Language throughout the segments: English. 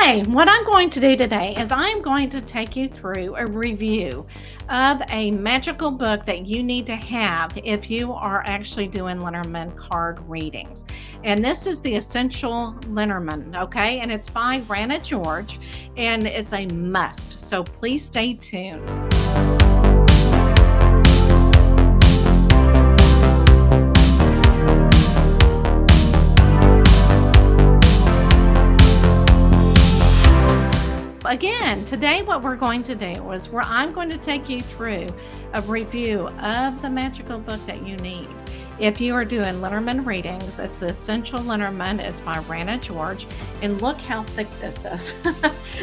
Hi, what I'm going to do today is I'm going to take you through a review of a magical book that you need to have if you are actually doing Lenormand card readings. And this is the Essential Lenormand, okay? And it's by Rana George, and it's a must. So please stay tuned. Again, today what we're going to do is I'm going to take you through a review of the magical book that you need. If you are doing Lenormand readings, it's the Essential Lenormand. It's by Rana George. And look how thick this is.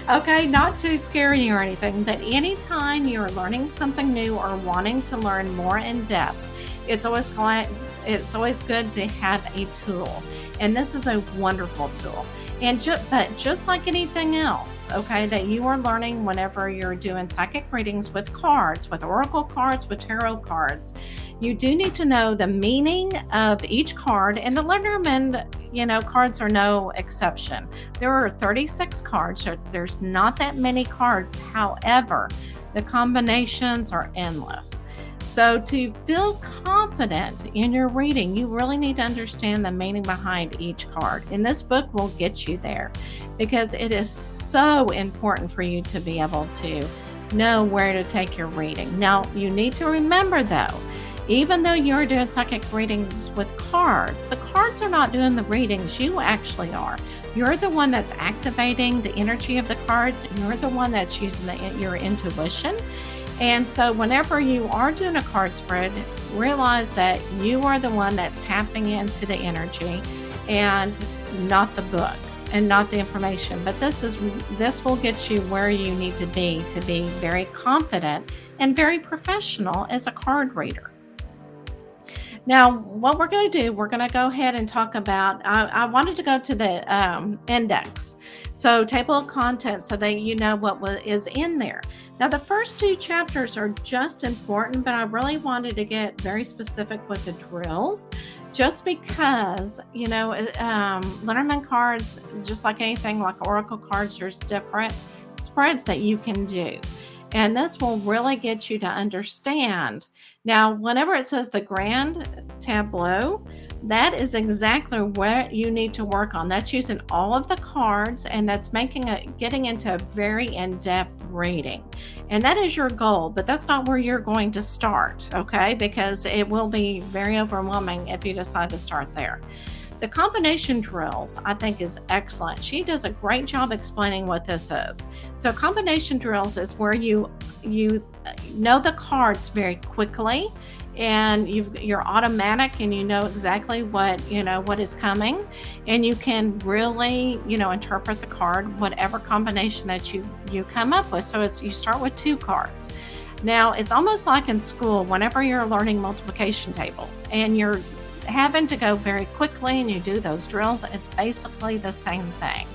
Okay, not too scary or anything, but anytime you're learning something new or wanting to learn more in depth, it's always good to have a tool. And this is a wonderful tool. And but just like anything else, okay, that you are learning whenever you're doing psychic readings with cards, with oracle cards, with tarot cards, you do need to know the meaning of each card. And the Lenormand, cards are no exception. There are 36 cards, so there's not that many cards. However, the combinations are endless. So to feel confident in your reading, you really need to understand the meaning behind each card. And this book will get you there because it is so important for you to be able to know where to take your reading. Now, you need to remember though, even though you're doing psychic readings with cards, the cards are not doing the readings, you actually are. You're the one that's activating the energy of the cards. You're the one that's using your intuition. And so whenever you are doing a card spread, realize that you are the one that's tapping into the energy and not the book and not the information. But this will get you where you need to be very confident and very professional as a card reader. Now, what we're going to do, we're going to go ahead and talk about. I wanted to go to the index, so table of contents, so that you know what is in there. Now, the first two chapters are just important, but I really wanted to get very specific with the drills, just because Lenormand cards, just like anything, like oracle cards, there's different spreads that you can do. And this will really get you to understand. Now, whenever it says the grand tableau, that is exactly what you need to work on. That's using all of the cards, and that's getting into a very in-depth reading. And that is your goal, but that's not where you're going to start, okay? Because it will be very overwhelming if you decide to start there. The combination drills, I think, is excellent. She does a great job explaining what this is. So combination drills is where you know the cards very quickly, and you're automatic, and you know exactly what is coming, and you can really interpret the card, whatever combination that you come up with. So you start with 2 cards. Now, it's almost like in school, whenever you're learning multiplication tables and you're having to go very quickly and you do those drills, it's basically the same thing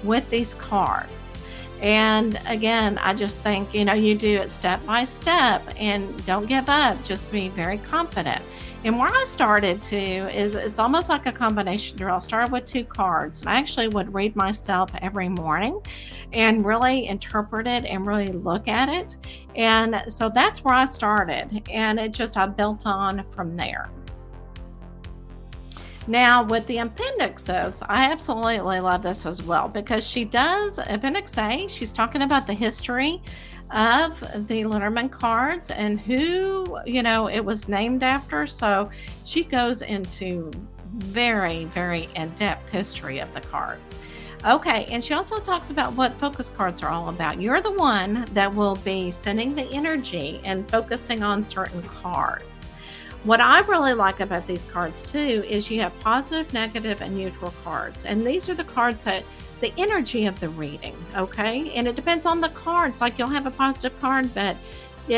with these cards. And again, I just think, you do it step by step and don't give up. Just be very confident. And where I started to is it's almost like a combination drill. I started with 2 cards, and I actually would read myself every morning and really interpret it and really look at it. And so that's where I started. And I built on from there. Now, with the appendixes, I absolutely love this as well, because she does Appendix A. She's talking about the history of the Lenormand cards and who, it was named after. So she goes into very, very in-depth history of the cards. Okay, and she also talks about what focus cards are all about. You're the one that will be sending the energy and focusing on certain cards. What I really like about these cards too is you have positive, negative, and neutral cards. And these are the cards that the energy of the reading, okay? And it depends on the cards. Like, you'll have a positive card, but the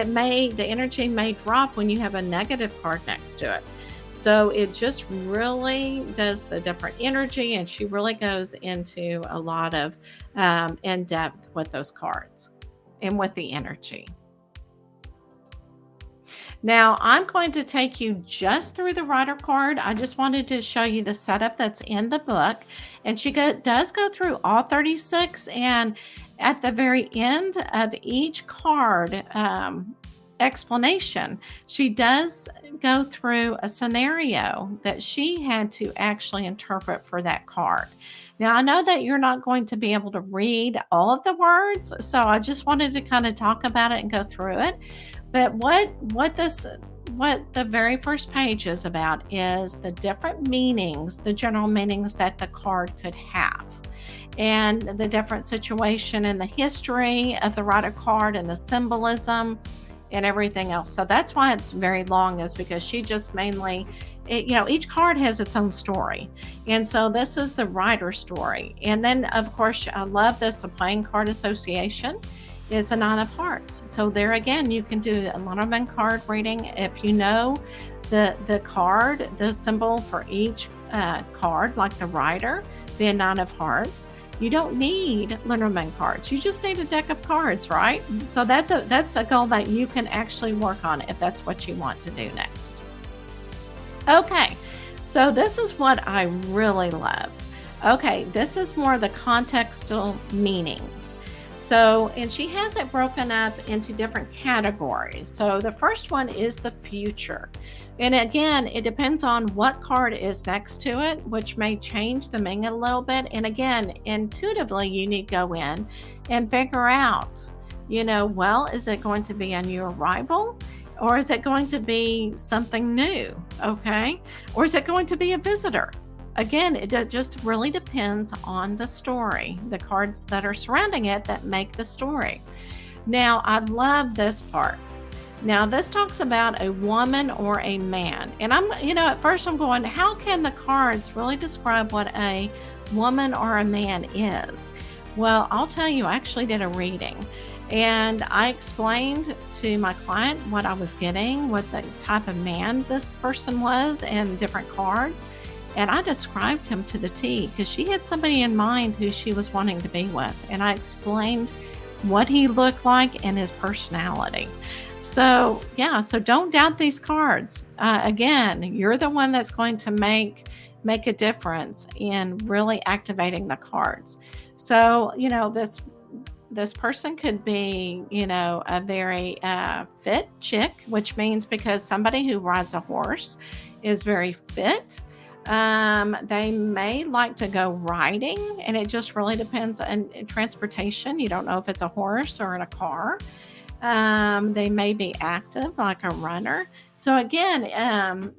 energy may drop when you have a negative card next to it. So it just really does the different energy, and she really goes into a lot of in depth with those cards and with the energy. Now, I'm going to take you just through the writer card. I just wanted to show you the setup that's in the book. And she does go through all 36. And at the very end of each card explanation, she does go through a scenario that she had to actually interpret for that card. Now, I know that you're not going to be able to read all of the words, so I just wanted to kind of talk about it and go through it. But what the very first page is about is the different meanings, the general meanings that the card could have, and the different situation and the history of the writer card and the symbolism and everything else. So that's why it's very long, is because she just mainly, each card has its own story. And so this is the writer story. And then, of course, I love this, the playing card association is a 9 of hearts. So there again, you can do a Lenormand card reading if you know the card, the symbol for each card, like the rider, be a 9 of hearts. You don't need Lenormand cards. You just need a deck of cards, right? So that's a goal that you can actually work on if that's what you want to do next. Okay, so this is what I really love. Okay, this is more the contextual meanings. So, and she has it broken up into different categories. So the first one is the future. And again, it depends on what card is next to it, which may change the meaning a little bit. And again, intuitively, you need to go in and figure out, well, is it going to be a new arrival? Or is it going to be something new? Okay. Or is it going to be a visitor? Again, it just really depends on the story, the cards that are surrounding it that make the story. Now, I love this part. Now, this talks about a woman or a man. And at first I'm going, how can the cards really describe what a woman or a man is? Well, I'll tell you, I actually did a reading. And I explained to my client what I was getting, what the type of man this person was, and different cards. And I described him to the T because she had somebody in mind who she was wanting to be with. And I explained what he looked like and his personality. So, so don't doubt these cards. Again, you're the one that's going to make a difference in really activating the cards. So, this person could be, a very fit chick, which means because somebody who rides a horse is very fit. They may like to go riding, and it just really depends on transportation. You don't know if it's a horse or in a car. They may be active, like a runner. So again,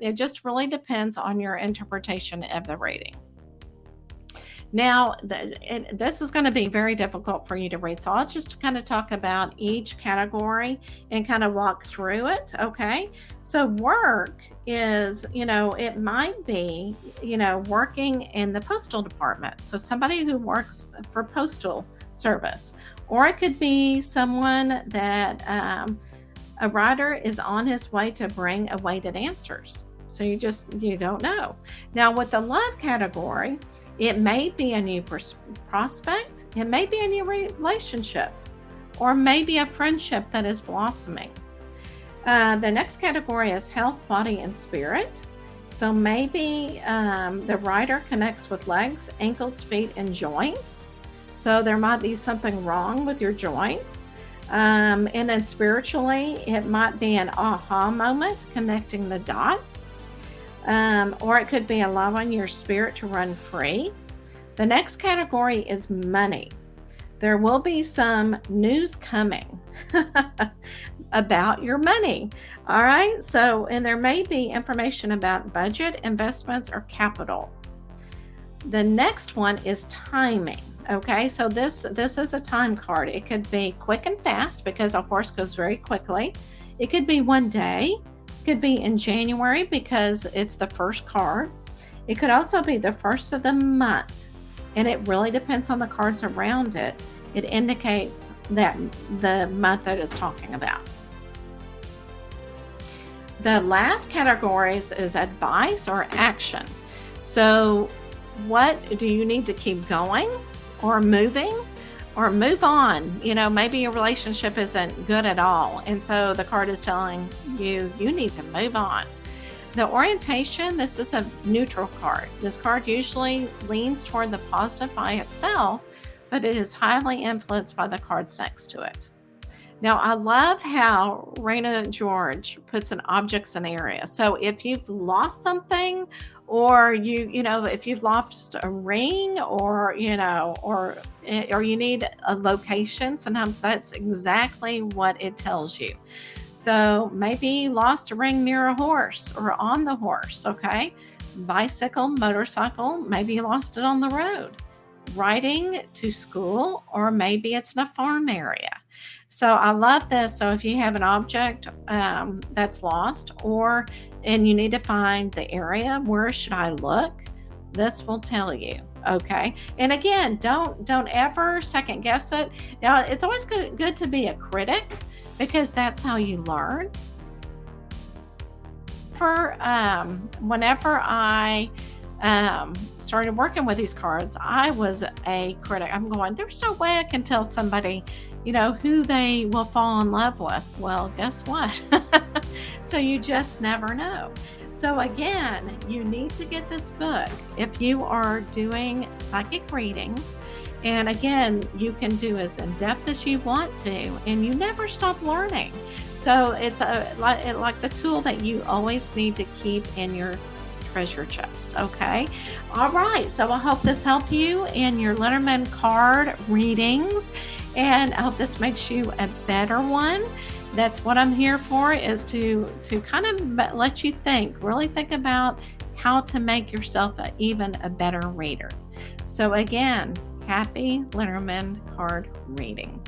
it just really depends on your interpretation of the reading. Now, this is going to be very difficult for you to read. So I'll just kind of talk about each category and kind of walk through it. Okay. So work is, it might be, working in the postal department. So somebody who works for postal service, or it could be someone that a writer is on his way to bring awaited answers. So you don't know. Now with the love category, it may be a new prospect, it may be a new relationship, or maybe a friendship that is blossoming. The next category is health, body, and spirit. So maybe the writer connects with legs, ankles, feet, and joints. So there might be something wrong with your joints. And then spiritually, it might be an aha moment, connecting the dots. Or it could be allowing your spirit to run free. The next category is money. There will be some news coming about your money. All right. So, and there may be information about budget, investments, or capital. The next one is timing. Okay. So this is a time card. It could be quick and fast because a horse goes very quickly. It could be one day. Could be in January because it's the first card. It could also be the first of the month, and it really depends on the cards around it. It indicates that the month that it's talking about. The last categories is advice or action. So what do you need to keep going or moving? or move on. Maybe your relationship isn't good at all. And so the card is telling you, you need to move on. The orientation, this is a neutral card. This card usually leans toward the positive by itself, but it is highly influenced by the cards next to it. Now, I love how Rana George puts an object scenario. So if you've lost something, or if you've lost a ring, or you need a location, sometimes that's exactly what it tells you. So maybe you lost a ring near a horse or on the horse, okay? Bicycle, motorcycle, maybe you lost it on the road. Riding to school, or maybe it's in a farm area. So I love this. So if you have an object that's lost, and you need to find the area, where should I look? This will tell you. Okay. And again, don't ever second guess it. Now, it's always good to be a critic, because that's how you learn. Whenever I started working with these cards, I was a critic. I'm going, there's no way I can tell somebody, who they will fall in love with. Well, guess what? So you just never know. So again, you need to get this book if you are doing psychic readings. And again, you can do as in depth as you want to, and you never stop learning. So it's like the tool that you always need to keep in your treasure chest. Okay. All right. So I hope this helped you in your Lenormand card readings, and I hope this makes you a better one. That's what I'm here for, is to kind of let you really think about how to make yourself even a better reader. So again, happy Lenormand card reading.